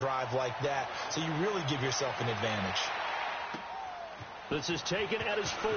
drive like that, so you really give yourself an advantage. This is taken at his 4.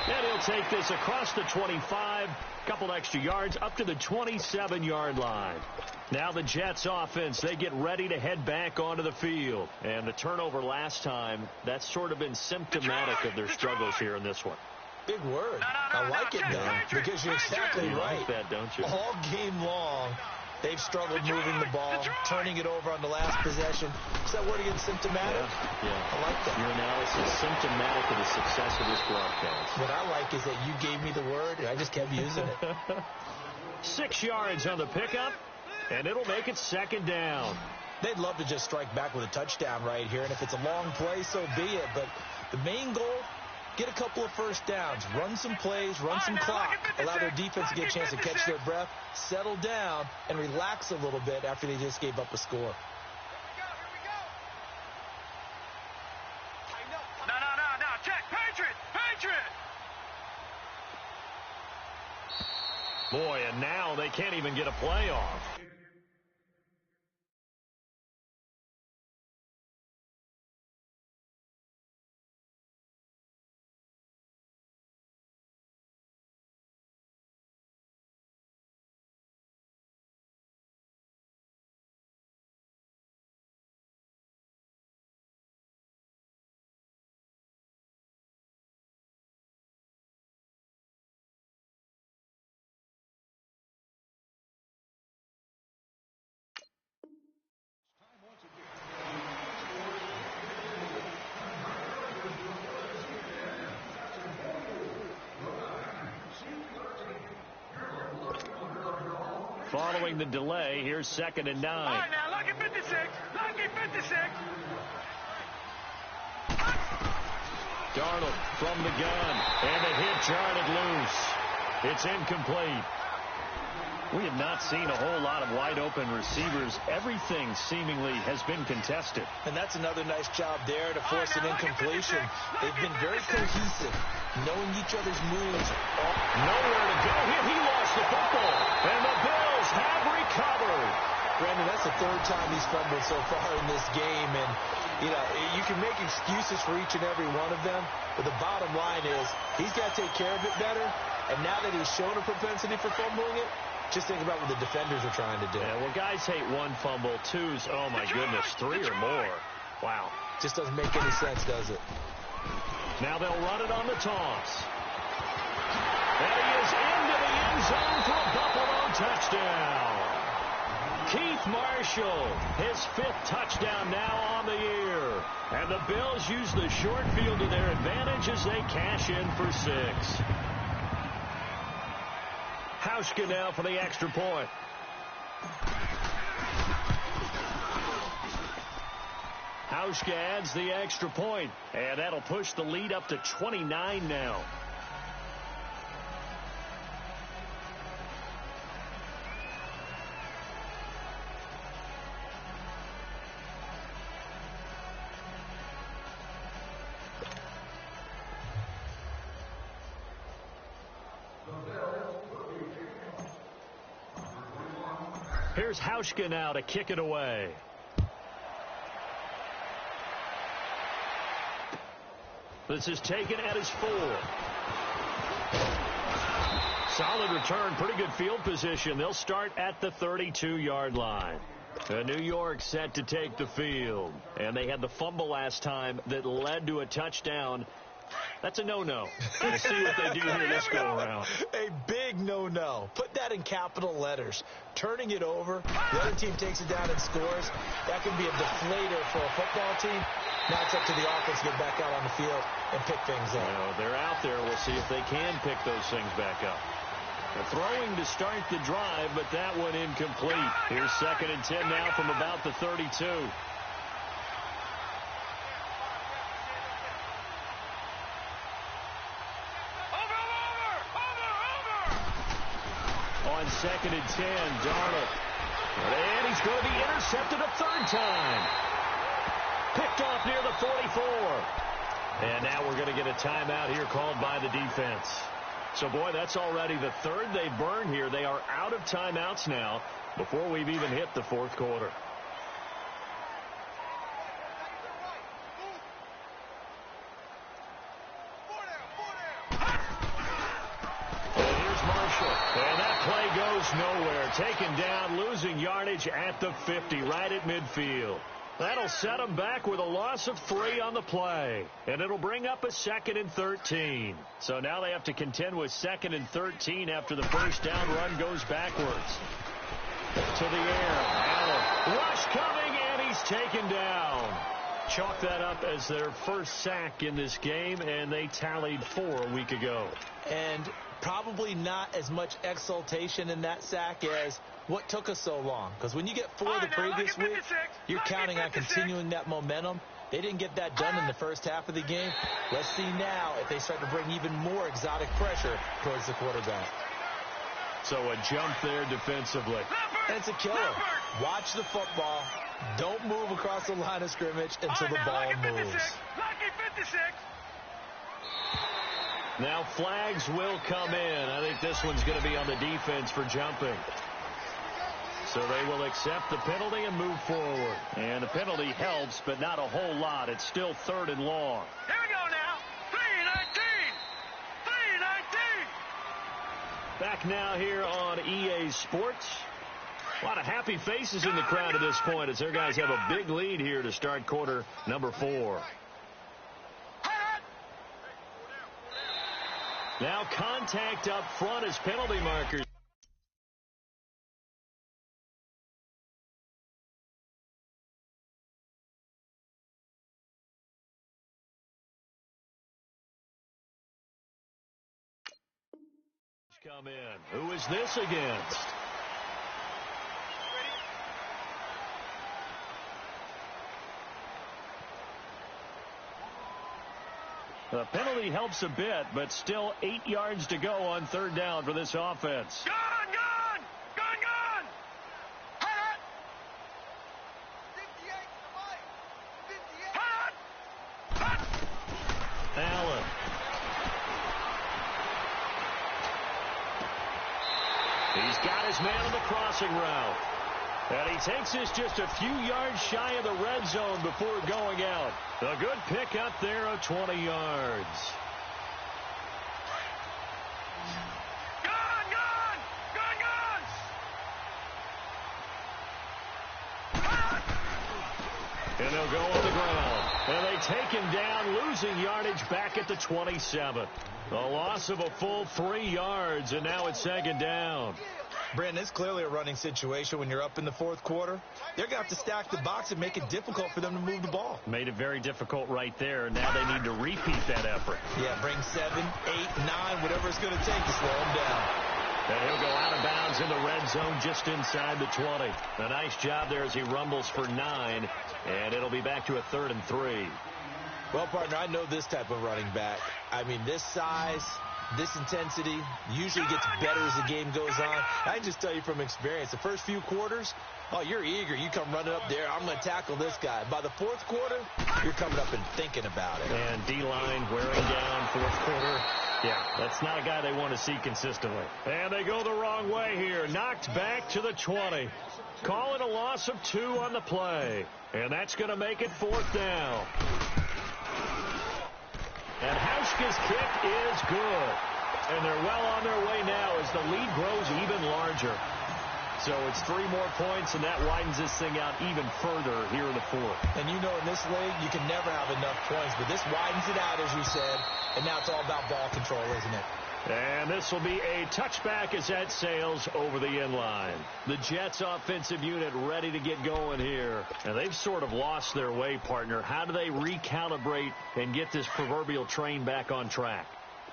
And he'll take this across the 25, couple extra yards up to the 27-yard line. Now the Jets offense, they get ready to head back onto the field. And the turnover last time, that's sort of been symptomatic of their struggles here in this one. Big word. I like it, though, because you're exactly right. You like that, don't you? All game long, they've struggled moving the ball, turning it over on the last possession. Is that word again, symptomatic? Yeah. I like that. Your analysis, symptomatic of the success of this broadcast. What I like is that you gave me the word, and I just kept using it. 6 yards on the pickup, and it'll make it 2nd down. They'd love to just strike back with a touchdown right here, and if it's a long play, so be it. But the main goal, get a couple of first downs, run some plays, run some clock, allow their defense to get a chance to catch their breath, settle down, and relax a little bit after they just gave up a score. No. Check. Patriot. Boy, and now they can't even get a play off. Following the delay, here's 2nd and 9. All right, now, lucky 56. Darnold from the gun, and the hit jarred it loose. It's incomplete. We have not seen a whole lot of wide-open receivers. Everything seemingly has been contested. And that's another nice job there to force an incompletion. They've been very cohesive, knowing each other's moves. Nowhere to go here. He lost the football, and the Bills have recovered. Brandon, that's the 3rd time he's fumbled so far in this game. And, you can make excuses for each and every one of them, but the bottom line is he's got to take care of it better. And now that he's shown a propensity for fumbling it, just think about what the defenders are trying to do. Yeah, well, guys hate 1 fumble, 2's, oh, my goodness, 3 or more. Wow. Just doesn't make any sense, does it? Now they'll run it on the toss. And he is into the end zone for a Buffalo touchdown. Keith Marshall, his 5th touchdown now on the year. And the Bills use the short field to their advantage as they cash in for 6. Hauschka now for the extra point. Hauschka adds the extra point, and that'll push the lead up to 29 now. Here's Hauschka now to kick it away. This is taken at his 4. Solid return, pretty good field position. They'll start at the 32-yard line. New York set to take the field. And they had the fumble last time that led to a touchdown. That's a no-no. We'll see what they do here this go-around. A big no-no. Put that in capital letters. Turning it over, the other team takes it down and scores. That can be a deflator for a football team. Now it's up to the offense to get back out on the field and pick things up. Well, they're out there. We'll see if they can pick those things back up. They're throwing to start the drive, but that one incomplete. Here's 2nd and 10 now from about the 32. On 2nd and 10, Darnold. And he's going to be intercepted a 3rd time. Picked off near the 44. And now we're going to get a timeout here called by the defense. So, boy, that's already the 3rd they've burned here. They are out of timeouts now. before we've even hit the fourth quarter. And here's Marshall. And that play goes nowhere. Taken down, losing yardage at the 50, right at midfield. That'll set them back with a loss of 3 on the play. And it'll bring up a 2nd and 13. So now they have to contend with 2nd and 13 after the first down run goes backwards. To the air. Allen. Rush coming, and he's taken down. Chalk that up as their first sack in this game, and they tallied 4 a week ago. And probably not as much exultation in that sack as what took us so long. Because when you get 4 the previous week, you're counting on continuing that momentum. They didn't get that done in the first half of the game. Let's see now if they start to bring even more exotic pressure towards the quarterback. So a jump there defensively. And it's a killer. Watch the football. Don't move across the line of scrimmage until the ball moves. Now flags will come in. I think this one's going to be on the defense for jumping. So they will accept the penalty and move forward. And the penalty helps, but not a whole lot. It's still 3rd and long. Here we go now. 3:19. 3:19. Back now here on EA Sports. A lot of happy faces in the crowd at this point as their guys have a big lead here to start quarter number 4. Now contact up front as penalty markers. Come in. Who is this against? The penalty helps a bit, but still 8 yards to go on 3rd down for this offense. Gone! Hot! 58 Hot! Allen. He's got his man on the crossing route. And he takes this just a few yards shy of the red zone before going out. A good pick up there of 20 yards. Gone! And they'll go on the ground. And they take him down, losing yardage back at the 27. A loss of a full 3 yards, and now it's 2nd down. Brandon, it's clearly a running situation when you're up in the 4th quarter. They're going to have to stack the box and make it difficult for them to move the ball. Made it very difficult right there. Now they need to repeat that effort. Yeah, bring 7, 8, 9, whatever it's going to take to slow them down. And he'll go out of bounds in the red zone just inside the 20. A nice job there as he rumbles for 9, and it'll be back to a 3rd and 3. Well, partner, I know this type of running back. I mean, this size, this intensity usually gets better as the game goes on. I can just tell you from experience, the first few quarters, oh, you're eager. You come running up there. I'm going to tackle this guy. By the 4th quarter, you're coming up and thinking about it. And D-line wearing down 4th quarter. Yeah, that's not a guy they want to see consistently. And they go the wrong way here. Knocked back to the 20. Call it a loss of 2 on the play. And that's going to make it 4th down. And Hauschka's kick is good. And they're well on their way now as the lead grows even larger. So it's 3 more points, and that widens this thing out even further here in the 4th. And you know in this league, you can never have enough points, but this widens it out, as you said, and now it's all about ball control, isn't it? And this will be a touchback as that sails over the end line. The Jets offensive unit ready to get going here. And they've sort of lost their way, partner. How do they recalibrate and get this proverbial train back on track?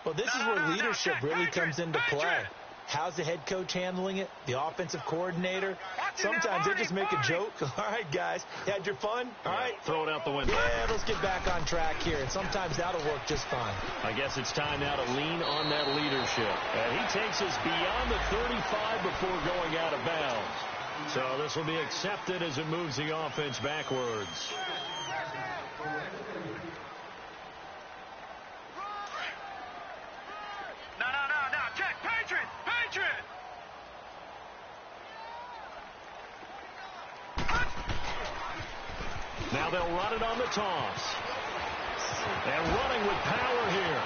Well, this is where leadership really comes into play. How's the head coach handling it? The offensive coordinator? Sometimes they just make a joke. All right, guys, had your fun? All right. Throw it out the window. Yeah, let's get back on track here. And sometimes that'll work just fine. I guess it's time now to lean on that leadership. And he takes us beyond the 35 before going out of bounds. So this will be accepted as it moves the offense backwards. No. Check. Patriot. Now they'll run it on the toss. And running with power here.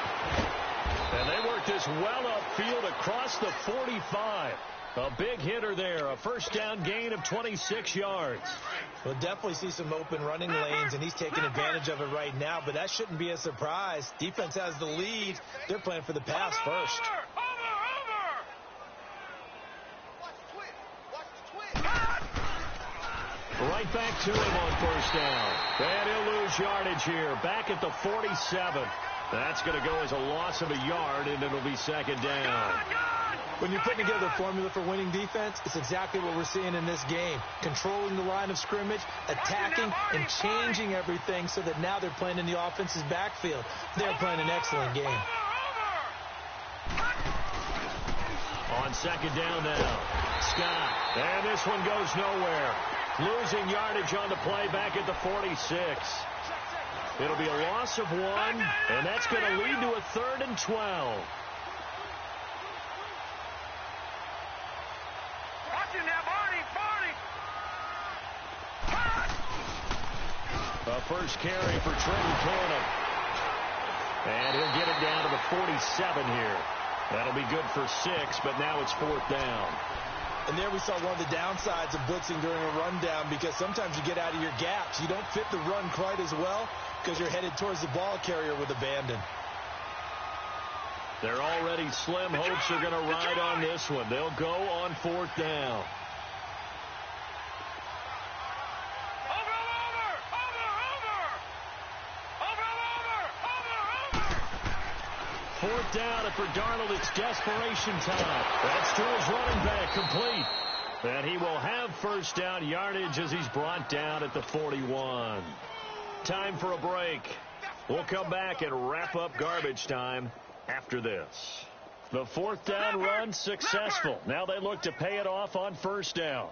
And they work this well upfield across the 45. A big hitter there. A first down gain of 26 yards. We'll definitely see some open running lanes, and he's taking advantage of it right now, but that shouldn't be a surprise. Defense has the lead. They're playing for the pass first. Right back to him on first down. And he'll lose yardage here. Back at the 47. That's going to go as a loss of a yard, and it'll be second down. When you're putting together a formula for winning defense, it's exactly what we're seeing in this game. Controlling the line of scrimmage, attacking, and changing everything so that now they're playing in the offense's backfield. They're playing an excellent game. On second down now, Scott. And this one goes nowhere. Losing yardage on the play back at the 46. It'll be a loss of 1, and that's going to lead to a 3rd and 12. A first carry for Trenton Cannon. And he'll get it down to the 47 here. That'll be good for 6, but now it's 4th down. And there we saw one of the downsides of blitzing during a rundown, because sometimes you get out of your gaps. You don't fit the run quite as well because you're headed towards the ball carrier with abandon. They're already slim hopes are going to ride on this one. They'll go on 4th down. Fourth down, and for Darnold, it's desperation time. That's to his running back, complete. And he will have first down yardage as he's brought down at the 41. Time for a break. We'll come back and wrap up garbage time after this. The 4th down run successful. Now they look to pay it off on first down.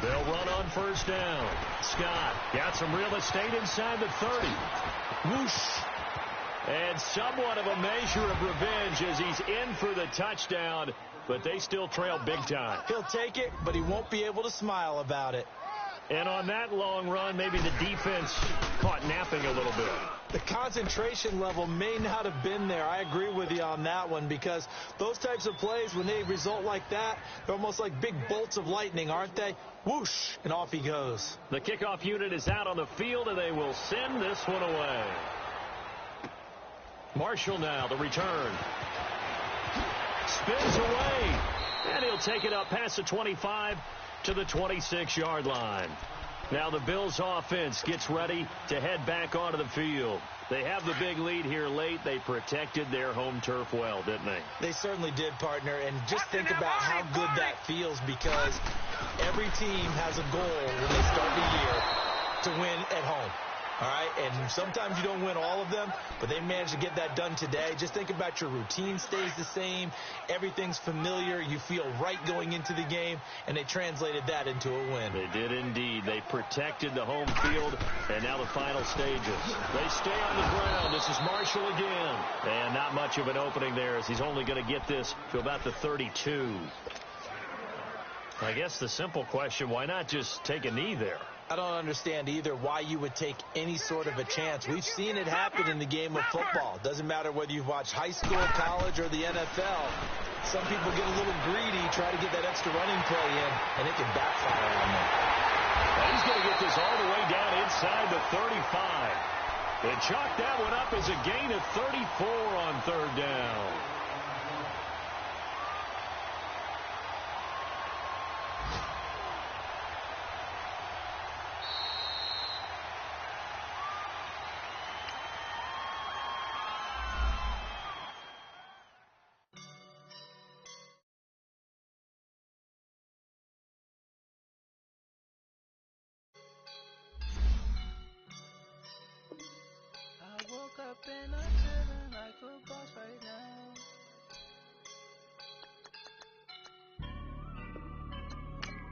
They'll run on first down. Scott got some real estate inside the 30. Whoosh. And somewhat of a measure of revenge as he's in for the touchdown, but they still trail big time. He'll take it, but he won't be able to smile about it. And on that long run, maybe the defense caught napping a little bit. The concentration level may not have been there. I agree with you on that one, because those types of plays, when they result like that, they're almost like big bolts of lightning, aren't they? Whoosh, and off he goes. The kickoff unit is out on the field, and they will send this one away. Marshall now, the return. Spins away, and he'll take it up past the 25 to the 26-yard line. Now the Bills offense gets ready to head back onto the field. They have the big lead here late. They protected their home turf well, didn't they? They certainly did, partner. And just think about how good that feels, because every team has a goal when they start the year to win at home. All right, and sometimes you don't win all of them, but they managed to get that done today. Just think about your routine stays the same. Everything's familiar. You feel right going into the game, and they translated that into a win. They did indeed. They protected the home field, and now the final stages. They stay on the ground. This is Marshall again. And not much of an opening there, as he's only going to get this to about the 32. I guess the simple question, why not just take a knee there? I don't understand either why you would take any sort of a chance. We've seen it happen in the game of football. Doesn't matter whether you've watched high school, college, or the NFL. Some people get a little greedy, try to get that extra running play in, and it can backfire on them. And he's going to get this all the way down inside the 35. They chalk that one up as a gain of 34 on 3rd down. And I'm feeling like a boss right now.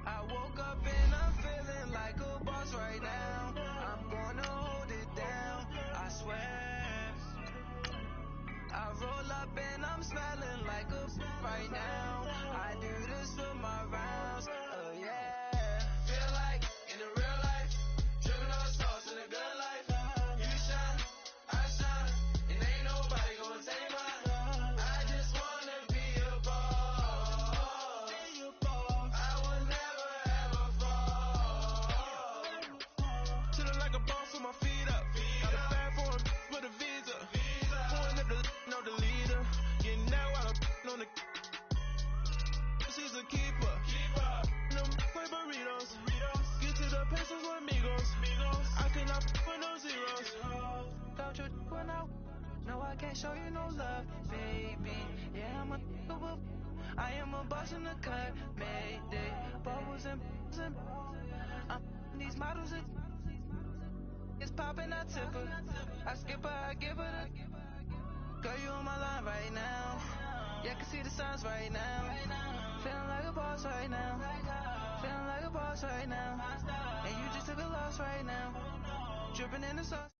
I woke up and I'm feeling like a boss right now. I'm gonna hold it down, I swear. I roll up and I'm smelling like a right now. I do the can't show you no love, baby. Yeah, I am a boss in the cut, mayday. Bubbles and I'm these models. It's popping, I tip her. I skip her, I give her the. Girl, you on my line right now. Yeah, I can see the signs right now. Feeling like a boss right now. Feeling like a boss right now. And you just took a loss right now. Dripping in the sauce.